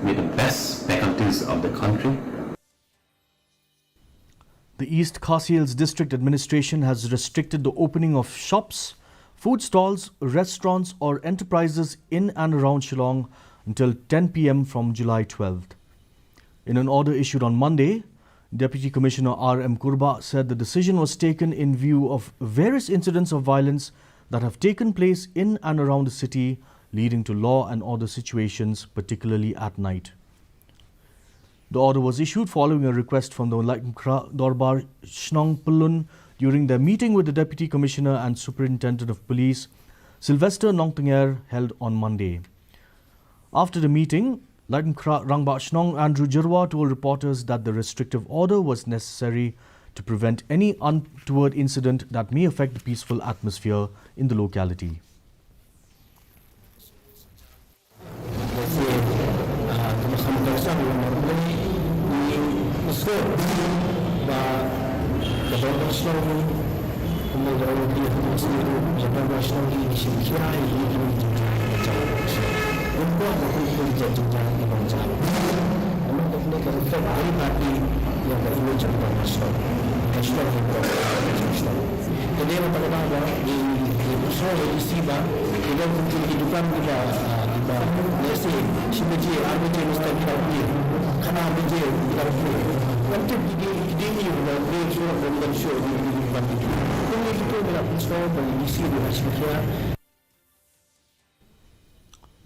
with the best faculties of the country. The East Khasi Hills District Administration has restricted the opening of shops, food stalls, restaurants or enterprises in and around Shillong until 10 p.m. from July 12th. In an order issued on Monday, Deputy Commissioner R.M. Kurba said the decision was taken in view of various incidents of violence that have taken place in and around the city, leading to law and order situations, particularly at night. The order was issued following a request from the Laikmkra Dorbar Shnong Pulun during their meeting with the Deputy Commissioner and Superintendent of Police, Sylvester Nongtanger, held on Monday. After the meeting, Laikmkra Rangba Shnong Andrew Jirwa told reporters that the restrictive order was necessary to prevent any untoward incident that may affect the peaceful atmosphere in the locality.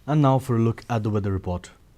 And now for a look at the weather report.